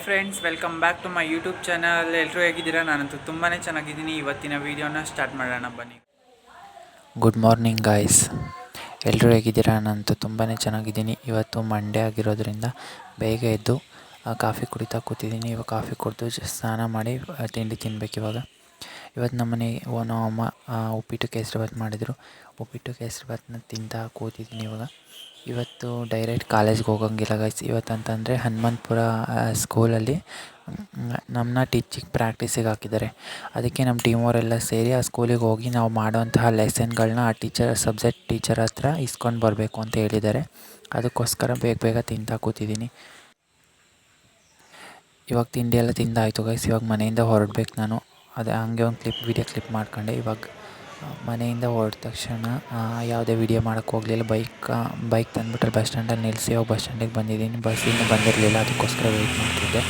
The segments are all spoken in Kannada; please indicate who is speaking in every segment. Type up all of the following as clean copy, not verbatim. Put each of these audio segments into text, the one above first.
Speaker 1: Friends, welcome back to my YouTube channel. ಎಲ್ಲರೂ ಹೇಗಿದ್ದೀರಾ? ನಾನಂತೂ ತುಂಬಾ ಚೆನ್ನಾಗಿದ್ದೀನಿ. ಇವತ್ತಿನ ವೀಡಿಯೋನ ಸ್ಟಾರ್ಟ್ ಮಾಡೋಣ ಬನ್ನಿ.
Speaker 2: ಗುಡ್ ಮಾರ್ನಿಂಗ್ ಗಾಯ್ಸ್, ಎಲ್ಲರೂ ಹೇಗಿದ್ದೀರಾ? ನಾನಂತೂ ತುಂಬಾ ಚೆನ್ನಾಗಿದ್ದೀನಿ. ಇವತ್ತು ಮಂಡೇ ಆಗಿರೋದ್ರಿಂದ ಬೇಗ ಎದ್ದು ಕಾಫಿ ಕುಡಿತಾ ಕೂತಿದ್ದೀನಿ. ಇವಾಗ ಕಾಫಿ ಕುಡಿದು ಸ್ನಾನ ಮಾಡಿ ತಿಂಡಿ ತಿನ್ಬೇಕು. ಇವತ್ತು ನಮ್ಮನೆ ಅಮ್ಮ ಉಪ್ಪಿಟ್ಟು ಕೇಸರಿಬಾತ್ ಮಾಡಿದರು. ಉಪ್ಪಿಟ್ಟು ಕೇಸರಿಬಾತನ್ನ ತಿಂತಾ ಕೂತಿದ್ದೀನಿ. ಇವತ್ತು ಡೈರೆಕ್ಟ್ ಕಾಲೇಜ್ಗೆ ಹೋಗೋಂಗಿಲ್ಲ ಗೈಸ್. ಇವತ್ತಂತಂದರೆ ಹನುಮಂತಪುರ ಸ್ಕೂಲಲ್ಲಿ ನಮ್ಮನ್ನ ಟೀಚಿಂಗ್ ಪ್ರಾಕ್ಟೀಸಿಗೆ ಹಾಕಿದ್ದಾರೆ. ಅದಕ್ಕೆ ನಮ್ಮ ಟೀಮವರೆಲ್ಲ ಸೇರಿ ಆ ಸ್ಕೂಲಿಗೆ ಹೋಗಿ ನಾವು ಮಾಡೋಂತಹ ಲೆಸನ್ಗಳನ್ನ ಆ ಸಬ್ಜೆಕ್ಟ್ ಟೀಚರ್ ಹತ್ರ ಇಸ್ಕೊಂಡು ಬರಬೇಕು ಅಂತ ಹೇಳಿದ್ದಾರೆ. ಅದಕ್ಕೋಸ್ಕರ ಬೇಗ ತಿಂತಾ ಕೂತಿದ್ದೀನಿ. ಇವಾಗ ತಿಂಡಿ ಎಲ್ಲ ತಿಂದಾಯಿತು ಗೈಸ್. ಇವಾಗ ಮನೆಯಿಂದ ಹೊರಡ್ಬೇಕು ನಾನು. ಹಂಗೆ ಒಂದು ವಿಡಿಯೋ ಕ್ಲಿಪ್ ಮಾಡ್ಕೊಂಡೆ. ಇವಾಗ ಮನೆಯಿಂದ ಹೊರಟ ತಕ್ಷಣ ಯಾವುದೇ ವಿಡಿಯೋ ಮಾಡೋಕ್ಕೆ ಹೋಗಲಿಲ್ಲ. ಬೈಕ್ ತಂದುಬಿಟ್ಟು ಬಸ್ ಸ್ಟ್ಯಾಂಡಲ್ಲಿ ನಿಲ್ಲಿಸಿ ಇವಾಗ ಬಸ್ ಸ್ಟ್ಯಾಂಡಿಗೆ ಬಂದಿದ್ದೀನಿ. ಬಸ್ ಇನ್ನೂ ಬಂದಿರಲಿಲ್ಲ, ಅದಕ್ಕೋಸ್ಕರ ವೆಯ್ಟ್ ಮಾಡ್ತಿದ್ದೆ.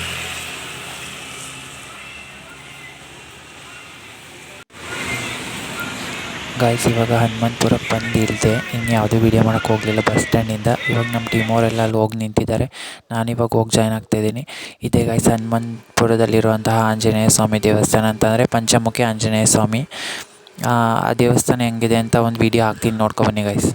Speaker 2: ಗಾಯ್ಸ್, ಇವಾಗ ಹನುಮಂತಪುರಕ್ಕೆ ಬಂದು ಇಳಿದೆ. ಇನ್ನು ಯಾವುದೂ ವೀಡಿಯೋ ಮಾಡೋಕ್ಕೆ ಹೋಗಲಿಲ್ಲ ಬಸ್ ಸ್ಟ್ಯಾಂಡಿಂದ. ಇವಾಗ ನಮ್ಮ ಟೀಮವರೆಲ್ಲ ಅಲ್ಲಿ ಹೋಗಿ ನಿಂತಿದ್ದಾರೆ. ನಾನಿವಾಗ ಹೋಗಿ ಜಾಯ್ನ್ ಆಗ್ತಾಯಿದ್ದೀನಿ. ಇದೇ ಗಾಯ್ಸ್ ಹನುಮಂತಪುರದಲ್ಲಿರುವಂತಹ ಆಂಜನೇಯ ಸ್ವಾಮಿ ದೇವಸ್ಥಾನ. ಅಂತಂದರೆ ಪಂಚಮುಖಿ ಆಂಜನೇಯ ಸ್ವಾಮಿ. ಆ ದೇವಸ್ಥಾನ ಹೆಂಗಿದೆ ಅಂತ ಒಂದು ವೀಡಿಯೋ ಹಾಕ್ತೀನಿ, ನೋಡ್ಕೊಬನ್ನಿ ಗಾಯ್ಸ್.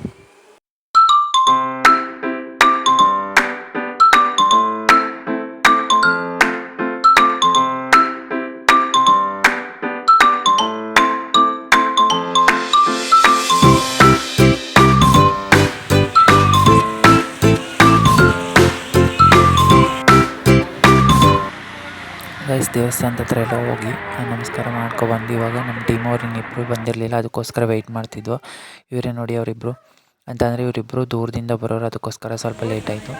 Speaker 2: ದೇವಸ್ಥಾನದ ಹತ್ರ ಎಲ್ಲ ಹೋಗಿ ನಮಸ್ಕಾರ ಮಾಡ್ಕೊಬಂದು ಇವಾಗ ನಮ್ಮ ಟೀಮವ್ರು ಇನ್ನಿಬ್ಬರು ಬಂದಿರಲಿಲ್ಲ, ಅದಕ್ಕೋಸ್ಕರ ವೆಯ್ಟ್ ಮಾಡ್ತಿದ್ವು. ಇವರೇ ನೋಡಿ ಅವರಿಬ್ಬರು. ಅಂತಂದರೆ ಇವರಿಬ್ಬರು ದೂರದಿಂದ ಬರೋರು, ಅದಕ್ಕೋಸ್ಕರ ಸ್ವಲ್ಪ ಲೇಟ್ ಆಯಿತು.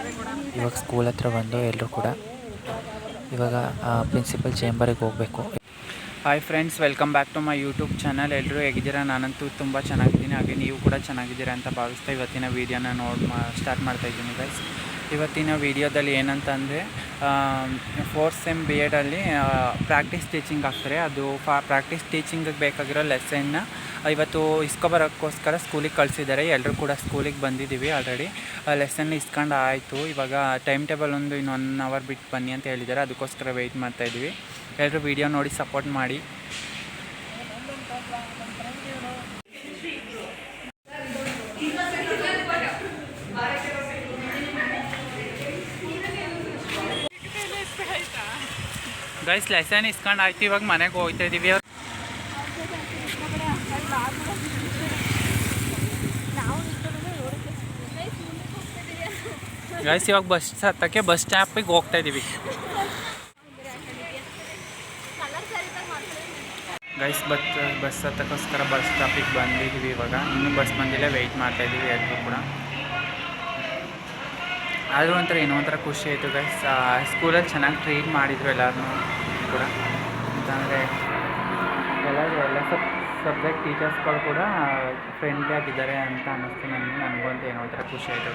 Speaker 2: ಇವಾಗ ಸ್ಕೂಲ್ ಹತ್ರ ಬಂದು ಎಲ್ಲರೂ ಕೂಡ ಇವಾಗ ಪ್ರಿನ್ಸಿಪಲ್ ಚೇಂಬರಿಗೆ ಹೋಗಬೇಕು.
Speaker 1: Hi friends, welcome back to my YouTube channel. ಎಲ್ಲರೂ ಹೇಗಿದ್ದೀರಾ? ನಾನಂತೂ ತುಂಬ ಚೆನ್ನಾಗಿದ್ದೀನಿ. ಹಾಗೆ ನೀವು ಕೂಡ ಚೆನ್ನಾಗಿದ್ದೀರಾ ಅಂತ ಭಾವಿಸ್ತಾ ಇವತ್ತಿನ ವೀಡಿಯೋನ ಸ್ಟಾರ್ಟ್ ಮಾಡ್ತಾಯಿದ್ದೀನಿ ಗೈಸ್. ಇವತ್ತಿನ ವೀಡಿಯೋದಲ್ಲಿ ಏನಂತಂದರೆ 4th ಸೆಮ್ ಬಿ ಎಡಲ್ಲಿ ಪ್ರಾಕ್ಟೀಸ್ ಟೀಚಿಂಗ್ ಆಗ್ತಾರೆ. ಅದು ಪ್ರಾಕ್ಟೀಸ್ ಟೀಚಿಂಗಿಗೆ ಬೇಕಾಗಿರೋ ಲೆಸನ್ನ ಇವತ್ತು ಇಸ್ಕೊಬರೋಕ್ಕೋಸ್ಕರ ಸ್ಕೂಲಿಗೆ ಕಳಿಸಿದ್ದಾರೆ. ಎಲ್ಲರೂ ಕೂಡ ಸ್ಕೂಲಿಗೆ ಬಂದಿದ್ದೀವಿ ಆಲ್ರೆಡಿ. ಲೆಸನ್ ಇಸ್ಕೊಂಡು ಆಯಿತು. ಇವಾಗ ಟೈಮ್ ಟೇಬಲ್ ಇನ್ನು 1 ಅವರ್ ಬಿಟ್ಟು ಬನ್ನಿ ಅಂತ ಹೇಳಿದ್ದಾರೆ, ಅದಕ್ಕೋಸ್ಕರ ವೆಯ್ಟ್ ಮಾಡ್ತಾಯಿದ್ದೀವಿ. ಎಲ್ಲರೂ ವೀಡಿಯೋ ನೋಡಿ ಸಪೋರ್ಟ್ ಮಾಡಿ. ಗೈಸ್, ಲೆಸನ್ ಇಸ್ಕೊಂಡು ಆಯ್ತು. ಇವಾಗ ಮನೆಗೆ ಹೋಗ್ತಾ ಇದ್ದೀವಿ. ಗೈಸ್, ಇವಾಗ ಬಸ್ ಹತ್ತಕ್ಕೆ ಬಸ್ ಸ್ಟಾಪಿಗೆ ಹೋಗ್ತಾ ಇದ್ದೀವಿ. ಗೈಸ್, ಬಸ್ ಹತ್ತಕ್ಕೋಸ್ಕರ ಬಸ್ ಸ್ಟಾಪಿಗೆ ಬಂದಿದ್ದೀವಿ. ಇವಾಗ ಇನ್ನೂ ಬಸ್ ಬಂದಿಲ್ಲ, ವೆಯ್ಟ್ ಮಾಡ್ತಾಯಿದ್ದೀವಿ ಎಲ್ಲರೂ ಕೂಡ. ಆದರೂ ಏನೋ ಒಂಥರ ಖುಷಿ ಆಯಿತು ಗೈಸ್. ಸ್ಕೂಲಲ್ಲಿ ಚೆನ್ನಾಗಿ ಟ್ರೀಟ್ ಮಾಡಿದರು ಎಲ್ಲರೂ ಕೂಡ. ಅಂತಂದರೆ ಎಲ್ಲ ಸಬ್ಜೆಕ್ಟ್ ಟೀಚರ್ಸ್ಗಳು ಕೂಡ ಫ್ರೆಂಡ್ಲಿ ಆಗಿದ್ದಾರೆ ಅಂತ ಅನ್ನಿಸ್ತು ನನಗಂತೂ ಏನೋ ಒಂಥರ ಖುಷಿ ಆಯಿತು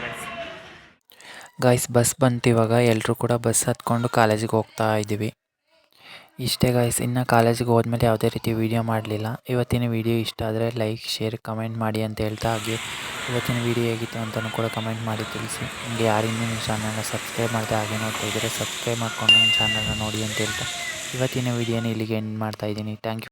Speaker 2: ಗಾಯ್ಸ್. ಬಸ್ ಬಂತು. ಇವಾಗ ಎಲ್ಲರೂ ಕೂಡ ಬಸ್ ಹತ್ಕೊಂಡು ಕಾಲೇಜಿಗೆ ಹೋಗ್ತಾ ಇದ್ದೀವಿ. ಇಷ್ಟೇ ಗಾಯ್ಸ್. ಇನ್ನು ಕಾಲೇಜಿಗೆ ಹೋದ್ಮೇಲೆ ಯಾವುದೇ ರೀತಿ ವೀಡಿಯೋ ಮಾಡಲಿಲ್ಲ. ಇವತ್ತಿನ ವೀಡಿಯೋ ಇಷ್ಟ ಆದರೆ ಲೈಕ್, ಶೇರ್, ಕಮೆಂಟ್ ಮಾಡಿ ಅಂತ ಹೇಳ್ತಾ, ಹಾಗೆ ಇವತ್ತಿನ ವೀಡಿಯೋ ಹೇಗಿತ್ತು ಅಂತಲೂ ಕೂಡ ಕಮೆಂಟ್ ಮಾಡಿ ತಿಳಿಸಿ. ನಿಮಗೆ ಯಾರಿಂದ ನಿಮ್ಮ ಚಾನಲ್ನ ಸಬ್ಸ್ಕ್ರೈಬ್ ಮಾಡಿದೆ ಹಾಗೆ ನೋಡ್ತಾ ಇದ್ದರೆ ಸಬ್ಸ್ಕ್ರೈಬ್ ಮಾಡ್ಕೊಂಡು ನನ್ನ ಚಾನಲ್ನ ನೋಡಿ ಅಂತ ಹೇಳ್ತಾ ಇವತ್ತಿನ ವೀಡಿಯೋನ ಇಲ್ಲಿಗೆ ಎಂಡ್ ಮಾಡ್ತಾಯಿದ್ದೀನಿ. Thank you.